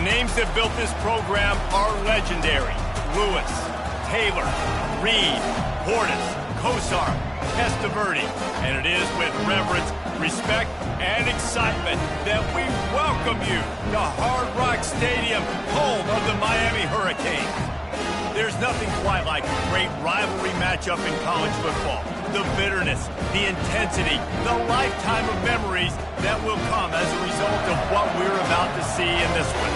names that built this program are legendary. Lewis, Taylor, Reed, Portis, Kosar, Testaverde. And it is with reverence, respect, and excitement that we welcome you to Hard Rock Stadium, home of the Miami Hurricanes. There's nothing quite like a great rivalry matchup in college football. The bitterness, the intensity, the lifetime of memories that will come as a result of what we're about to see in this one.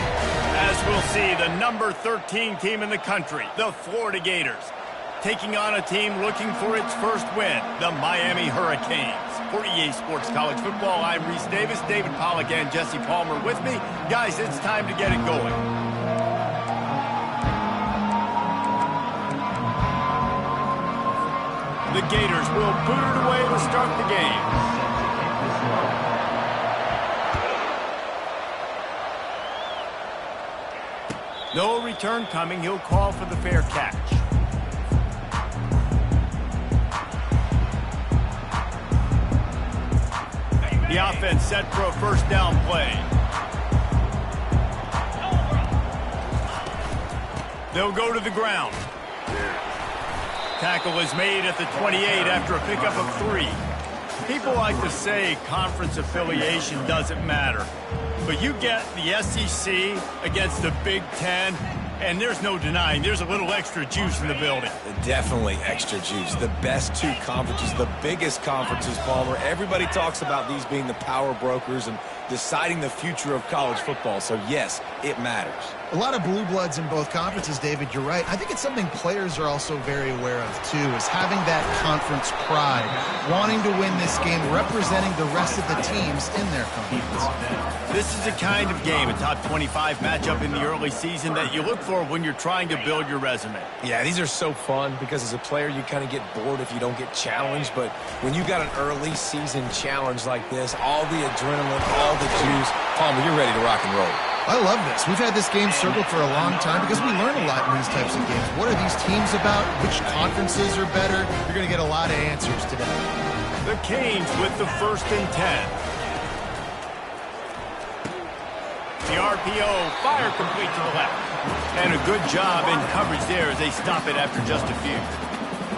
As we'll see, the number 13 team in the country, the Florida Gators, taking on a team looking for its first win, the Miami Hurricanes. For EA Sports College Football, I'm Reese Davis, David Pollack, and Jesse Palmer with me. Guys, it's time to get it going. The Gators will boot it away to start the game. No return coming. He'll call for the fair catch. The offense set for a first down play. They'll go to the ground. Tackle is made at the 28 after a pickup of 3. People like to say conference affiliation doesn't matter. But you get the SEC against the Big Ten, and there's no denying there's a little extra juice in the building. Definitely extra juice. The best 2 conferences, the biggest conferences, Palmer. Everybody talks about these being the power brokers and deciding the future of college football. So, yes, it matters. A lot of blue bloods in both conferences, David. You're right. I think it's something players are also very aware of, too, is having that conference pride, wanting to win this game, representing the rest of the teams in their conference. This is the kind of game, a top 25 matchup in the early season, that you look for when you're trying to build your resume. Yeah, these are so fun because as a player, you kind of get bored if you don't get challenged. But when you got an early season challenge like this, all the adrenaline, all the juice, Palmer, you're ready to rock and roll. I love this. We've had this game circled for a long time because we learn a lot in these types of games. What are these teams about? Which conferences are better? You're going to get a lot of answers today. The Canes with the 1st and 10. The RPO, fire complete to the left. And a good job in coverage there as they stop it after just a few.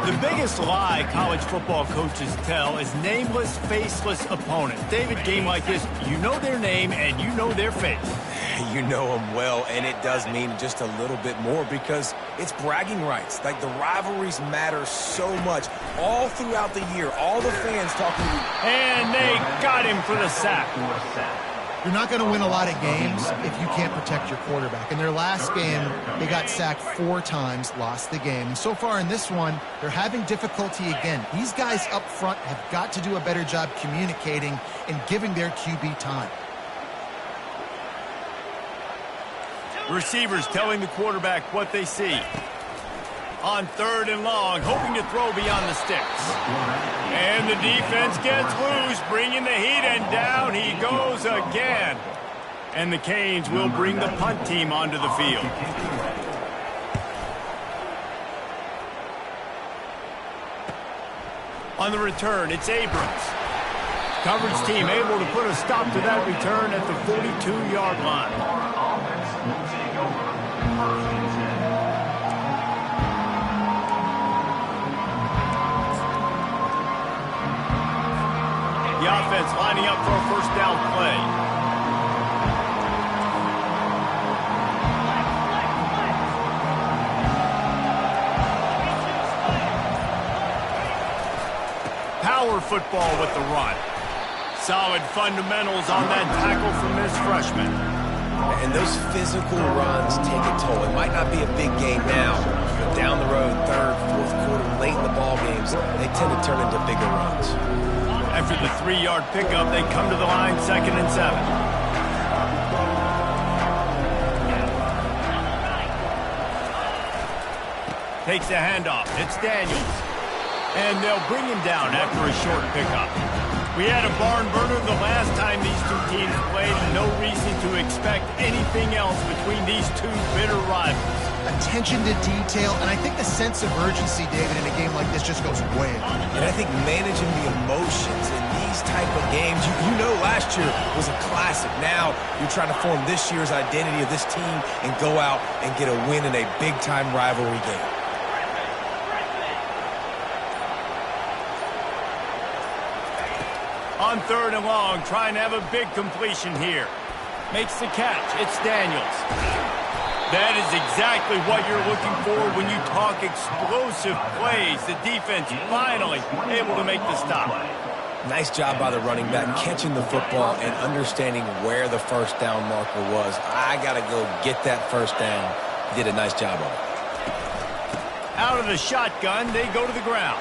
The biggest lie college football coaches tell is nameless, faceless opponents. David, game like this, you know their name and you know their face. You know them well, and it does mean just a little bit more because it's bragging rights. Like, the rivalries matter so much all throughout the year. All the fans talking to you. And they got him for the sack. You're not going to win a lot of games if you can't protect your quarterback. In their last game, they got sacked 4 times, lost the game. And so far in this one, they're having difficulty again. These guys up front have got to do a better job communicating and giving their QB time. Receivers telling the quarterback what they see. On 3rd and long, hoping to throw beyond the sticks. And the defense gets loose, bringing the heat, and down he goes again. And the Canes will bring the punt team onto the field. On the return, it's Abrams. Coverage team able to put a stop to that return at the 42-yard line. The offense lining up for a first down play. Power football with the run. Solid fundamentals on that tackle from this freshman. And those physical runs take a toll. It might not be a big game now, but down the road, 3rd, 4th quarter, late in the ball games, they tend to turn into bigger runs. After the 3-yard pickup, they come to the line, 2nd and 7. Takes the handoff. It's Daniels. And they'll bring him down after a short pickup. We had a barn burner the last time these 2 teams played, and no reason to expect anything else between these 2 bitter rivals. Attention to detail, and I think the sense of urgency, David, in a game like this just goes way up. And I think managing the emotions in these these type of games, you know last year was a classic. Now you're trying to form this year's identity of this team and go out and get a win in a big-time rivalry game. On 3rd and long, trying to have a big completion here. Makes the catch. It's Daniels. That is exactly what you're looking for when you talk explosive plays. The defense finally able to make the stop. Nice job by the running back catching the football and understanding where the first down marker was. I got to go get that first down. He did a nice job of it. Out of the shotgun, they go to the ground.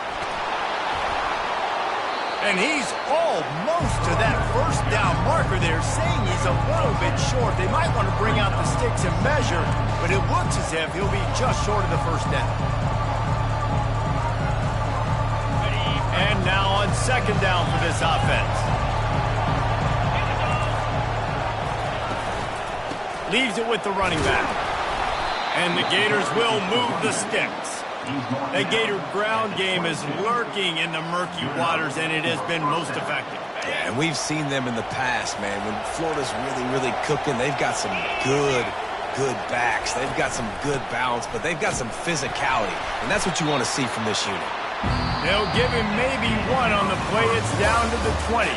And he's almost to that first down marker there, saying he's a little bit short. They might want to bring out the sticks and measure, but it looks as if he'll be just short of the first down. And now on 2nd down for this offense. Leaves it with the running back. And the Gators will move the sticks. That Gator ground game is lurking in the murky waters, and it has been most effective. Yeah, and we've seen them in the past, man. When Florida's really cooking, they've got some good backs. They've got some good balance, but they've got some physicality, and that's what you want to see from this unit. They'll give him maybe one on the play. It's down to the 20.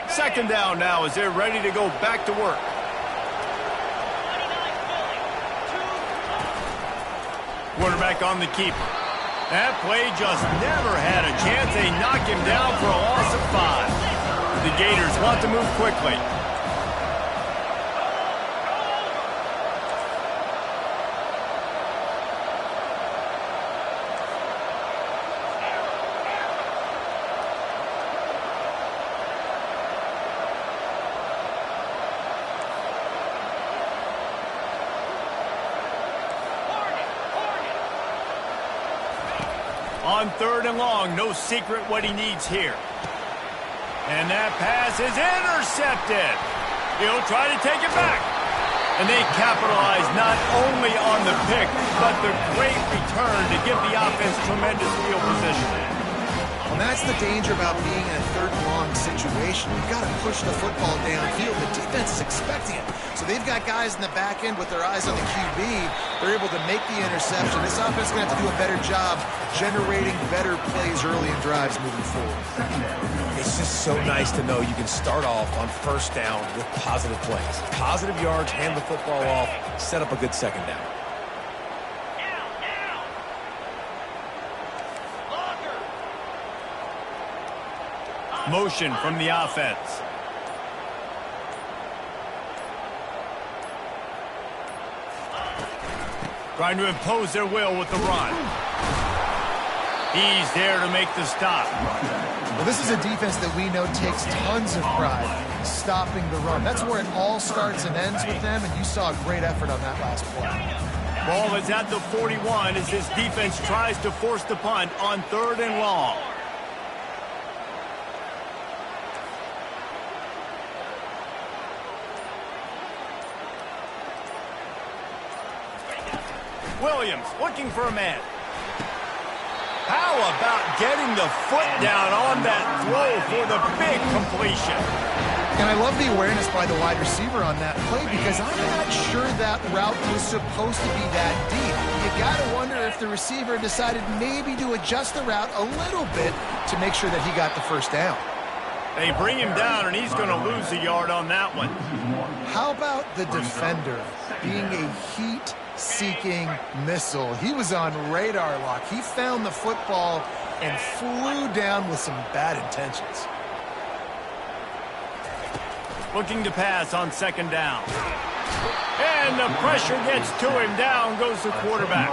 Second down now as they're ready to go back to work. Quarterback on the keeper. That play just never had a chance. They knock him down for a loss of 5. The Gators want to move quickly. On 3rd and long, no secret what he needs here. And that pass is intercepted. He'll try to take it back. And they capitalize not only on the pick, but the great return to give the offense tremendous field position. And that's the danger about being in a 3rd and long situation. You've got to push the football downfield. The defense is expecting it. So they've got guys in the back end with their eyes on the QB. They're able to make the interception. This offense is going to have to do a better job generating better plays early in drives moving forward. It's just so nice to know you can start off on 1st down with positive plays. Positive yards, hand the football off, set up a good 2nd down. Motion from the offense. Trying to impose their will with the run. He's there to make the stop. Well, this is a defense that we know takes tons of pride stopping the run. That's where it all starts and ends with them, and you saw a great effort on that last play. Ball is at the 41 as this defense tries to force the punt on 3rd and long. Williams looking for a man. How about getting the foot down on that throw for the big completion? And I love the awareness by the wide receiver on that play because I'm not sure that route was supposed to be that deep. You got to wonder if the receiver decided maybe to adjust the route a little bit to make sure that he got the first down. They bring him down, and he's going to lose a yard on that one. How about the defender being a heat-seeking missile? He was on radar lock. He found the football and flew down with some bad intentions. Looking to pass on 2nd down. And the pressure gets to him. Down goes the quarterback.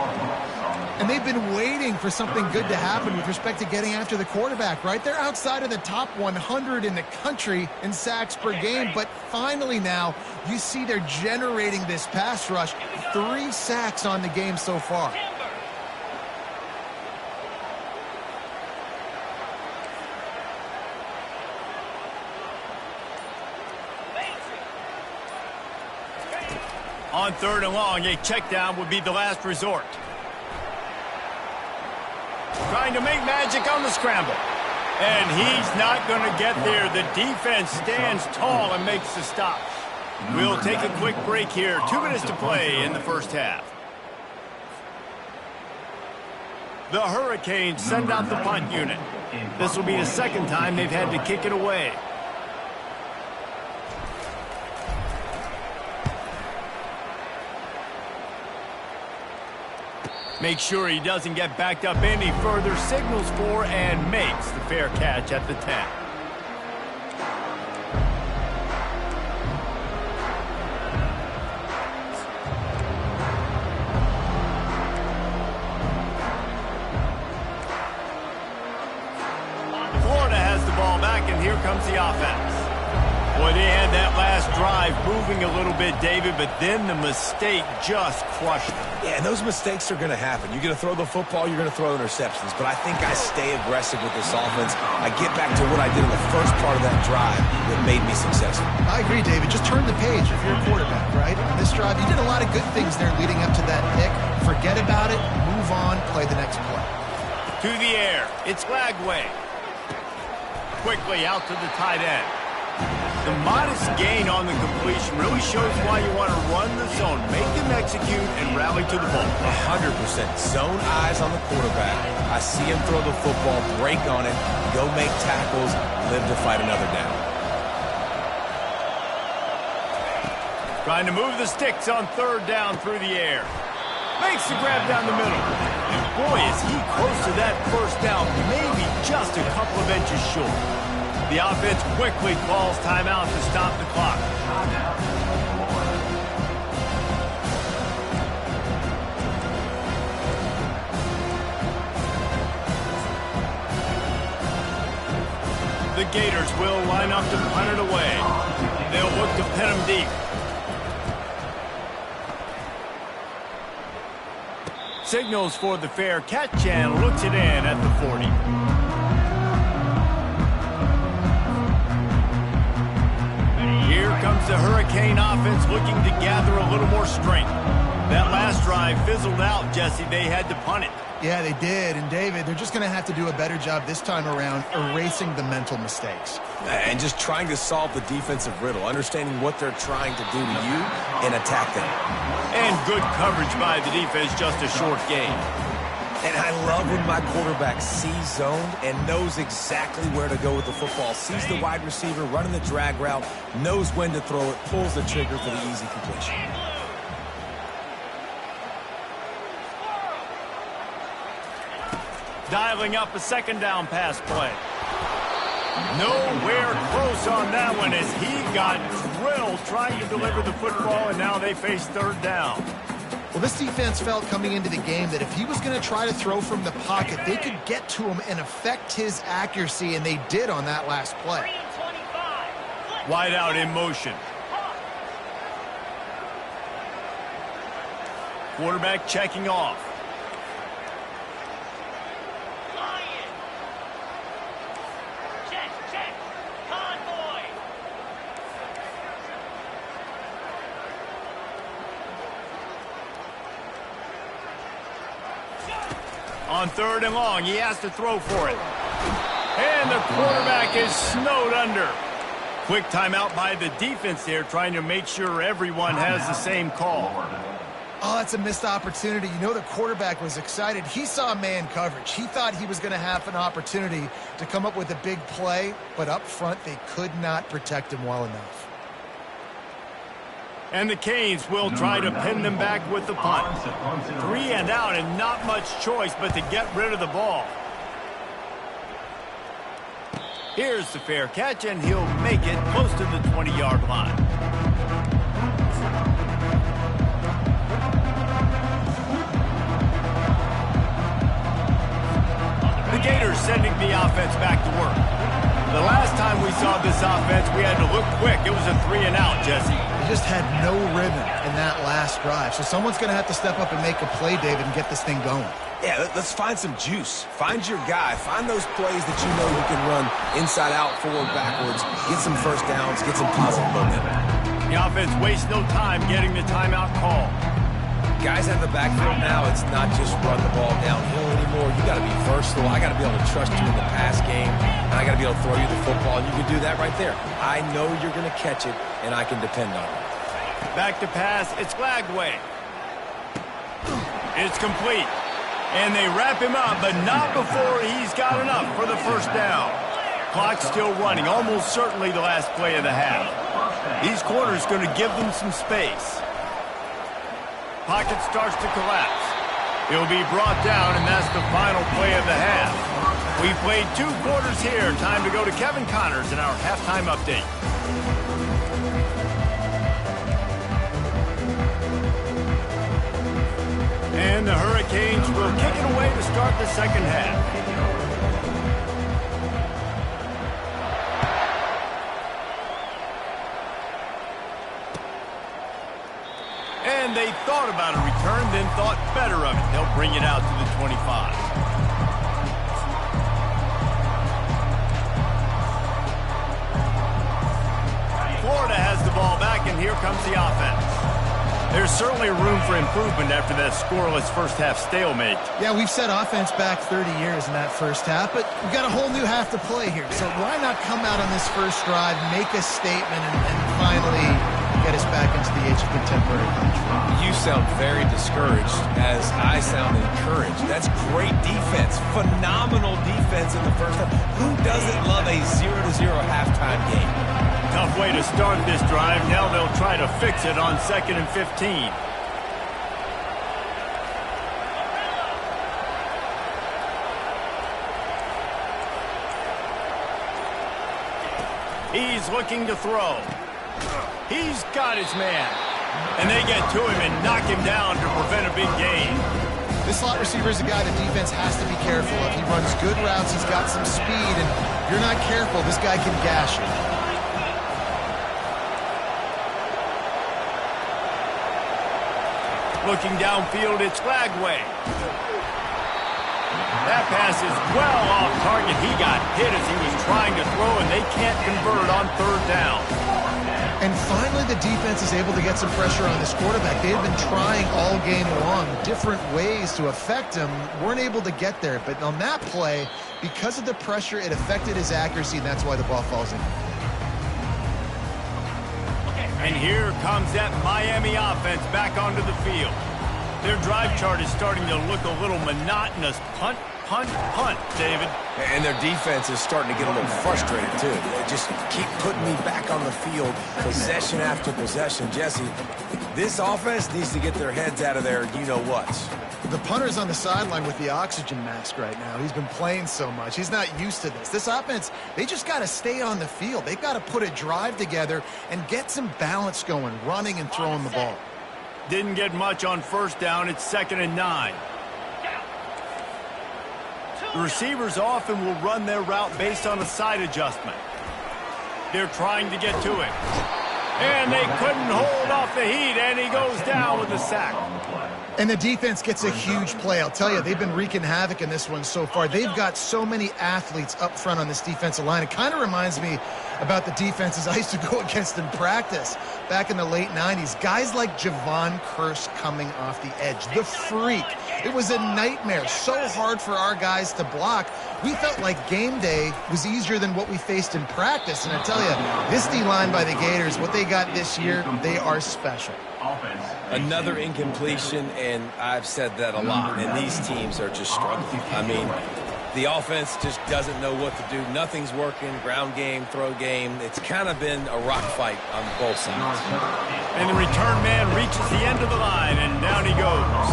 And they've been waiting for something good to happen with respect to getting after the quarterback, right? They're outside of the top 100 in the country in sacks per game, but finally now you see they're generating this pass rush. 3 sacks on the game so far. On 3rd and long, a check down would be the last resort. Trying to make magic on the scramble. And he's not going to get there. The defense stands tall and makes the stop. We'll take a quick break here. 2 minutes to play in the first half. The Hurricanes send out the punt unit. This will be the second time they've had to kick it away. Make sure he doesn't get backed up any further, signals for and makes the fair catch at the 10. Florida has the ball back, and here comes the offense. Boy, they had that last drive moving a little bit, David, but then the mistake just crushed them. Yeah, and those mistakes are going to happen. You're going to throw the football, you're going to throw interceptions. But I think I stay aggressive with this offense. I get back to what I did in the first part of that drive that made me successful. I agree, David. Just turn the page if you're a quarterback, right? On this drive, you did a lot of good things there leading up to that pick. Forget about it, move on, play the next play. To the air, it's Lagway. Quickly out to the tight end. The modest gain on the completion really shows why you want to run the zone, make them execute, and rally to the ball. 100%. Zone eyes on the quarterback. I see him throw the football, break on it, go make tackles, live to fight another down. Trying to move the sticks on 3rd down through the air. Makes the grab down the middle. Boy, is he close to that first down, maybe just a couple of inches short. The offense quickly calls timeout to stop the clock. The Gators will line up to punt it away. They'll look to pin him deep. Signals for the fair catch and looks it in at the 40. Here comes the Hurricane offense looking to gather a little more strength. That last drive fizzled out, Jesse. They had to punt it. Yeah, they did. And, David, they're just going to have to do a better job this time around erasing the mental mistakes. And just trying to solve the defensive riddle, understanding what they're trying to do to you and attack them. And good coverage by the defense, just a short gain. And I love when my quarterback sees zoned and knows exactly where to go with the football. Sees the wide receiver running the drag route, knows when to throw it, pulls the trigger for the easy completion. Dialing up a 2nd down pass play. Nowhere close on that one as he got drilled trying to deliver the football, and now they face 3rd down. Well, this defense felt coming into the game that if he was going to try to throw from the pocket, they could get to him and affect his accuracy, and they did on that last play. Wide out in motion. Quarterback checking off. On 3rd and long, he has to throw for it. And the quarterback is snowed under. Quick timeout by the defense there, trying to make sure everyone has the same call. Oh, that's a missed opportunity. You know the quarterback was excited. He saw man coverage. He thought he was going to have an opportunity to come up with a big play, but up front they could not protect him well enough. And the Canes will try to pin them back with the punt. 3 and out and not much choice but to get rid of the ball. Here's the fair catch, and he'll make it close to the 20-yard line. The Gators sending the offense back to work. The last time we saw this offense, we had to look quick. It was a 3 and out, Jesse. They just had no rhythm in that last drive. So someone's going to have to step up and make a play, David, and get this thing going. Yeah, let's find some juice. Find your guy. Find those plays that you know you can run inside out, forward, backwards. Get some first downs. Get some positive momentum. The offense wastes no time getting the timeout call. Guys out of the backfield now, it's not just run the ball downhill anymore. You got to be versatile. I got to be able to trust you in the pass game, and I got to be able to throw you the football, and you can do that right there. I know you're going to catch it, and I can depend on it. Back to pass. It's flagged away. It's complete. And they wrap him up, but not before he's got enough for the first down. Clock's still running, almost certainly the last play of the half. These corners going to give them some space. Pocket starts to collapse. He'll be brought down, and that's the final play of the half. We played 2 quarters here. Time to go to Kevin Connors in our halftime update. And the Hurricanes will kick it away to start the second half. And they thought about a return, then thought better of it. They'll bring it out to the 25. Florida has the ball back, and here comes the offense. There's certainly room for improvement after that scoreless first-half stalemate. Yeah, we've set offense back 30 years in that first half, but we've got a whole new half to play here. So why not come out on this first drive, make a statement, and finally get us back into the age of contemporary country? You sound very discouraged, as I sound encouraged. That's great defense, phenomenal defense in the first half. Who doesn't love a 0-0 halftime game? Tough way to start this drive. Now they'll try to fix it on 2nd and 15. He's looking to throw. He's got his man. And they get to him and knock him down to prevent a big gain. This slot receiver is a guy the defense has to be careful of. He runs good routes. He's got some speed, and if you're not careful, this guy can gash you. Looking downfield, it's Flagway. That pass is well off target. He got hit as he was trying to throw, and they can't convert on 3rd down. And finally, the defense is able to get some pressure on this quarterback. They had been trying all game long different ways to affect him. Weren't able to get there. But on that play, because of the pressure, it affected his accuracy, and that's why the ball falls in. And here comes that Miami offense back onto the field. Their drive chart is starting to look a little monotonous. Punt, punt, punt, David. And their defense is starting to get a little frustrated, too. They just keep putting me back on the field, possession after possession. Jesse, this offense needs to get their heads out of their you-know-whats. The punter's on the sideline with the oxygen mask right now. He's been playing so much. He's not used to this. This offense, they just got to stay on the field. They've got to put a drive together and get some balance going, running and throwing the ball. Didn't get much on 1st down. It's 2nd and 9. The receivers often will run their route based on a side adjustment. They're trying to get to him. And they couldn't hold off the heat, and he goes down with a sack. And the defense gets a huge play. I'll tell you, they've been wreaking havoc in this one so far. They've got so many athletes up front on this defensive line. It kind of reminds me about the defenses I used to go against in practice back in the late 90s. Guys like Javon Curse coming off the edge. The freak. It was a nightmare. So hard for our guys to block. We felt like game day was easier than what we faced in practice. And I tell you, this D-line by the Gators, what they got this year, they are special. Another incompletion, and I've said that a lot, and these teams are just struggling. I mean, the offense just doesn't know what to do. Nothing's working, ground game, throw game. It's kind of been a rock fight on both sides. And the return man reaches the end of the line, and down he goes.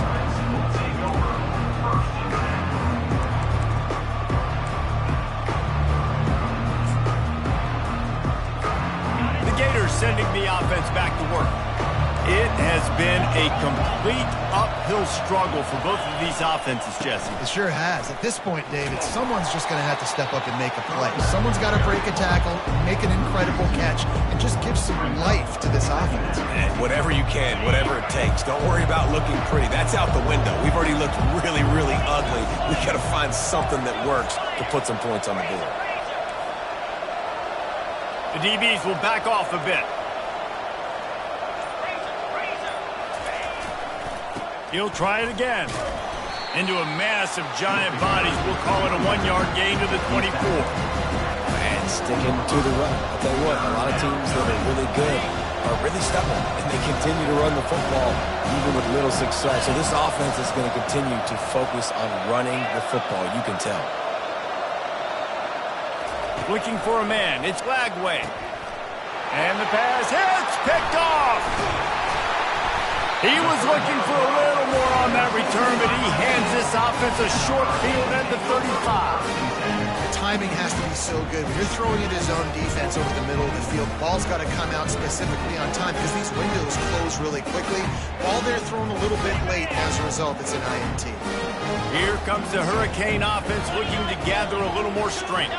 The Gators sending the offense back to work. It has been a complete uphill struggle for both of these offenses, Jesse. It sure has. At this point, David, someone's just going to have to step up and make a play. Someone's got to break a tackle, make an incredible catch, and just give some life to this offense. And whatever you can, whatever it takes. Don't worry about looking pretty. That's out the window. We've already looked really, really ugly. We've got to find something that works to put some points on the board. The DBs will back off a bit. He'll try it again. Into a mass of giant bodies. We'll call it a 1-yard gain to the 24. And sticking to the run. I'll tell you what, a lot of teams that are really good are really stubborn, and they continue to run the football even with little success. So this offense is going to continue to focus on running the football. You can tell. Looking for a man. It's Lagway. And the pass hits. Picked off. He was looking for a little more on that return, but he hands this offense a short field at the 35. The timing has to be so good. When you're throwing at his own defense over the middle of the field, the ball's got to come out specifically on time because these windows close really quickly. Ball there thrown a little bit late. As a result, it's an INT. Here comes the Hurricane offense looking to gather a little more strength.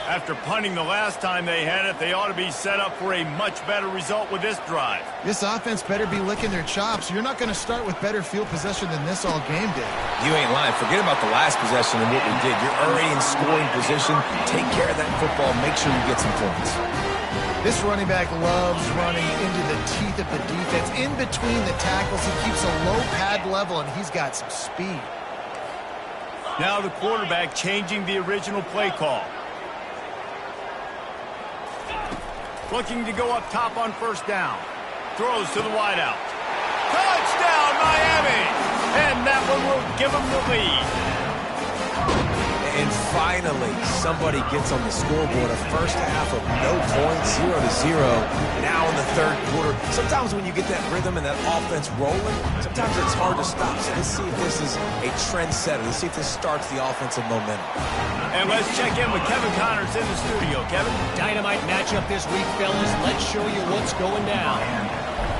After punting the last time they had it, they ought to be set up for a much better result with this drive. This offense better be licking their chops. You're not going to start with better field possession than this all game did. You ain't lying. Forget about the last possession and what we did. You're already in scoring position. Take care of that football. Make sure you get some points. This running back loves running into the teeth of the defense. In between the tackles, he keeps a low pad level, and he's got some speed. Now the quarterback changing the original play call. Looking to go up top on first down. Throws to the wideout. Touchdown, Miami! And that one will give them the lead. And finally, somebody gets on the scoreboard. A first half of no points, 0-0. Now in the third quarter. Sometimes when you get that rhythm and that offense rolling, sometimes it's hard to stop. So let's see if this is a trendsetter. Let's see if this starts the offensive momentum. And let's check in with Kevin Connors in the studio. Kevin? Dynamite matchup this week, fellas. Let's show you what's going down.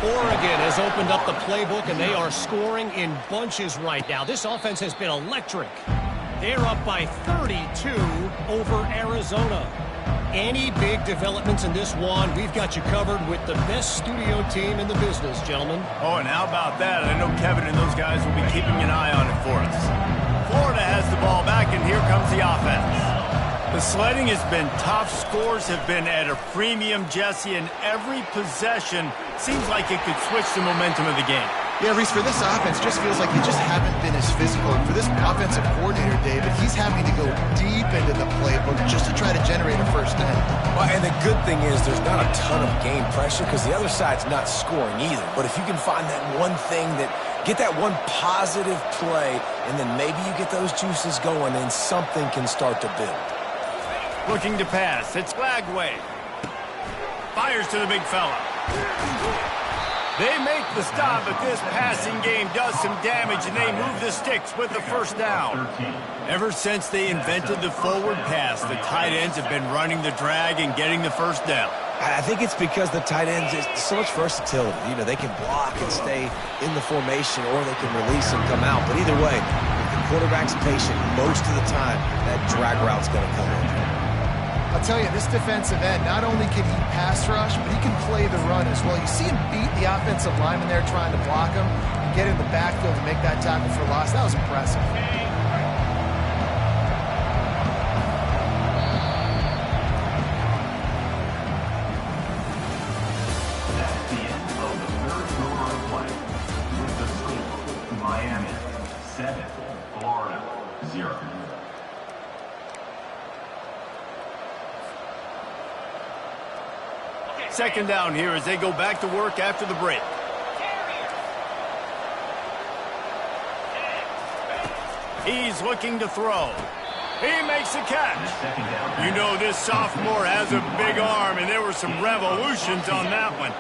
Oregon has opened up the playbook, and they are scoring in bunches right now. This offense has been electric. They're up by 32 over Arizona. Any big developments in this one, we've got you covered with the best studio team in the business, gentlemen. Oh, and how about that? I know Kevin and those guys will be keeping an eye on it for us. Florida has the ball back, and here comes the offense. The sledding has been tough. Scores have been at a premium, Jesse, and every possession seems like it could switch the momentum of the game. Yeah, Reese, for this offense, just feels like they just haven't been as physical. And for this offensive coordinator, David, he's having to go deep into the playbook just to try to generate a first down. Well, and the good thing is there's not a ton of game pressure because the other side's not scoring either. But if you can find that one thing get that one positive play, and then maybe you get those juices going, and something can start to build. Looking to pass. It's Lagway. Fires to the big fella. They make the stop, but this passing game does some damage, and they move the sticks with the first down. Ever since they invented the forward pass, the tight ends have been running the drag and getting the first down. I think it's because the tight ends, there's so much versatility. You know, they can block and stay in the formation, or they can release and come out. But either way, if the quarterback's patient, most of the time, that drag route's going to come in. I'll tell you, this defensive end, not only can he pass rush, but he can play the run as well. You see him beat the offensive lineman there trying to block him and get in the backfield and make that tackle for loss. That was impressive. That's the end of the third quarter of play. With the score, Miami 7, Florida 0. Second down here as they go back to work after the break. He's looking to throw. He makes a catch. You know this sophomore has a big arm, and there were some revolutions on that one.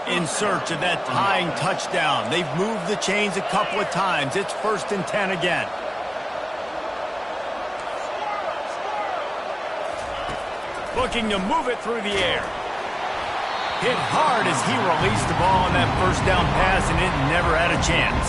In search of that tying touchdown. They've moved the chains a couple of times. It's 1st and 10 again. Looking to move it through the air. Hit hard as he released the ball on that first down pass, and it never had a chance.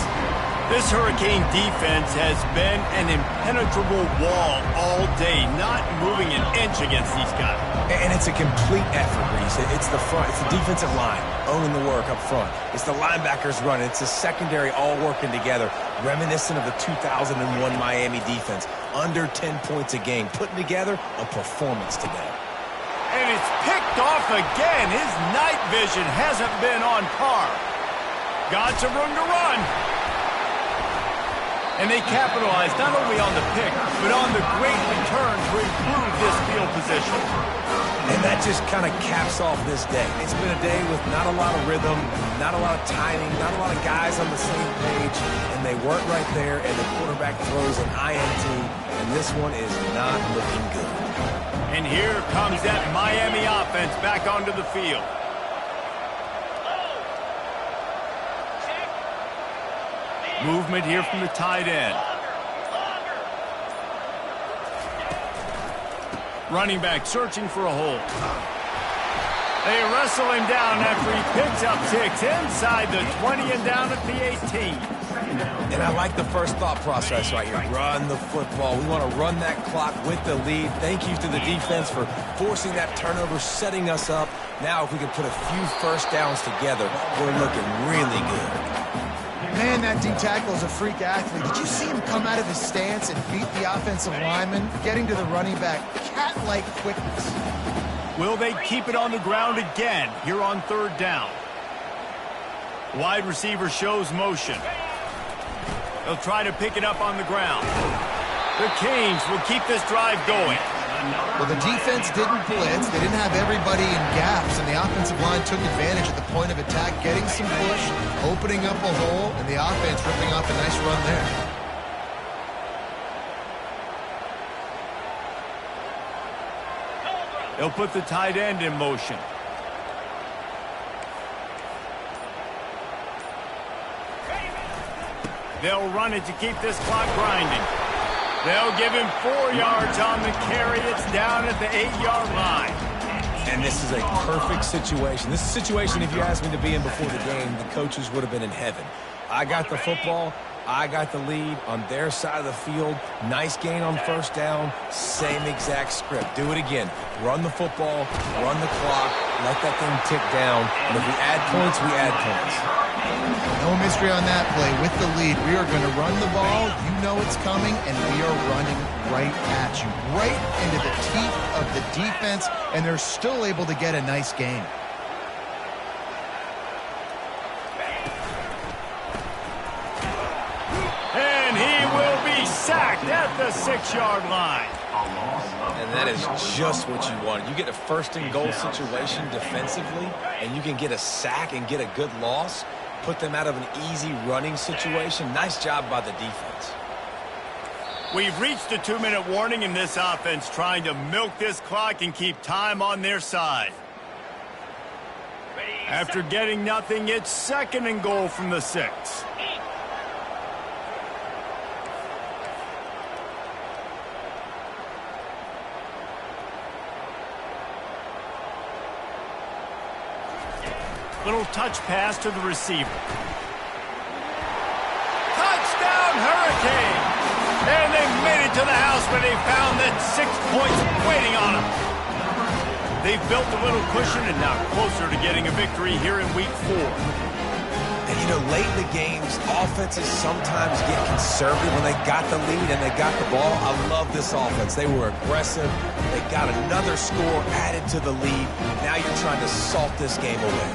This Hurricane defense has been an impenetrable wall all day, not moving an inch against these guys. And it's a complete effort, Reese. It's the front. It's the defensive line owning the work up front. It's the linebackers running. It's the secondary all working together, reminiscent of the 2001 Miami defense. Under 10 points a game, putting together a performance today. And it's picked off again. His night vision hasn't been on par. Got some room to run. And they capitalized not only on the pick, but on the great return to improve this field position. And that just kind of caps off this day. It's been a day with not a lot of rhythm, not a lot of timing, not a lot of guys on the same page, and they weren't right there, and the quarterback throws an INT, and this one is not looking good. And here comes that Miami offense back onto the field. Movement here from the tight end. Running back searching for a hole. They wrestle him down after he picks up 6 inside the 20 and down at the 18. And I like the first thought process right here. Run the football. We want to run that clock with the lead. Thank you to the defense for forcing that turnover, setting us up. Now if we can put a few first downs together, we're looking really good. Man, that D-tackle is a freak athlete. Did you see him come out of his stance and beat the offensive lineman, getting to the running back? Cat-like quickness. Will they keep it on the ground again here on 3rd down? Wide receiver shows motion. They'll try to pick it up on the ground. The Canes will keep this drive going. Well, the defense didn't blitz. They didn't have everybody in gaps, and the offensive line took advantage at the point of attack, getting some push, opening up a hole, and the offense ripping off a nice run there. They'll put the tight end in motion. They'll run it to keep this clock grinding. They'll give him 4 yards on the carry. It's down at the 8-yard line. And this is a perfect situation. This is a situation, if you asked me to be in before the game, the coaches would have been in heaven. I got the football. I got the lead on their side of the field. Nice gain on 1st down. Same exact script. Do it again. Run the football. Run the clock. Let that thing tick down. And if we add points, we add points. No mystery on that play. With the lead, we are going to run the ball. You know it's coming, and we are running right at you. Right into the teeth of the defense, and they're still able to get a nice gain. And he will be sacked at the 6-yard line. And that is just what you want. You get a 1st and goal situation defensively, and you can get a sack and get a good loss, put them out of an easy running situation. Nice job by the defense. We've reached the 2-minute warning in this offense, trying to milk this clock and keep time on their side. After getting nothing, it's 2nd and goal from the 6. Little touch pass to the receiver. Touchdown, Hurricane! And they made it to the house where they found that 6 points waiting on them. They've built a little cushion and now closer to getting a victory here in Week 4. And, you know, late in the games, offenses sometimes get conservative when they got the lead and they got the ball. I love this offense. They were aggressive. They got another score added to the lead. Now you're trying to salt this game away.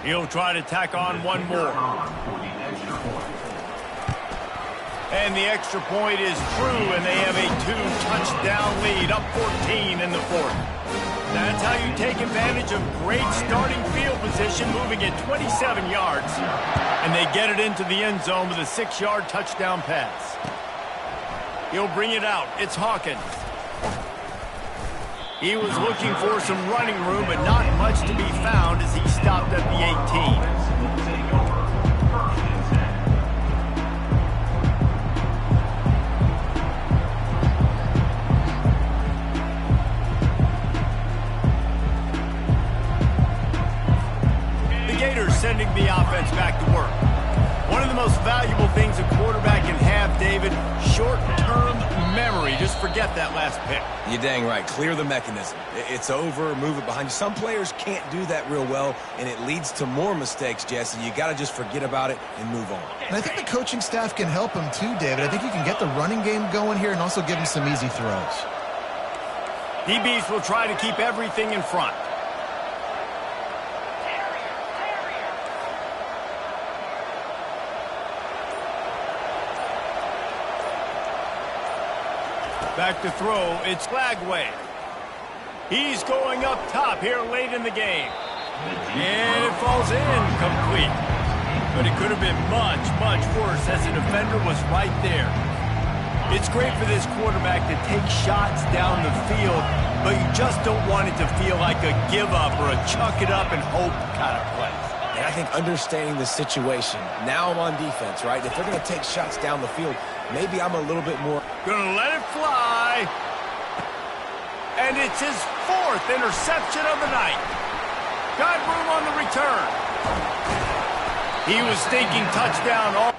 He'll try to tack on one more. And the extra point is true, and they have a 2-touchdown lead, up 14 in the 4th. That's how you take advantage of great starting field position, moving at 27 yards. And they get it into the end zone with a 6-yard touchdown pass. He'll bring it out. It's Hawkins. He was looking for some running room, but not much to be found as he stopped at the 18. Sending the offense back to work. One of the most valuable things a quarterback can have, David, short-term memory. Just forget that last pick. You're dang right. Clear the mechanism. It's over, move it behind you. Some players can't do that real well, and it leads to more mistakes, Jesse. You got to just forget about it and move on. And I think the coaching staff can help him too, David. I think you can get the running game going here and also give him some easy throws. DBs will try to keep everything in front. Back to throw, it's Flagway. He's going up top here late in the game. And it falls in complete. But it could have been much, much worse as the defender was right there. It's great for this quarterback to take shots down the field, but you just don't want it to feel like a give-up or a chuck it up and hope kind of play. And I think understanding the situation, now I'm on defense, right? If they're going to take shots down the field, maybe I'm a little bit more... Gonna let it fly. And it's his 4th interception of the night. Got room on the return. He was thinking touchdown all...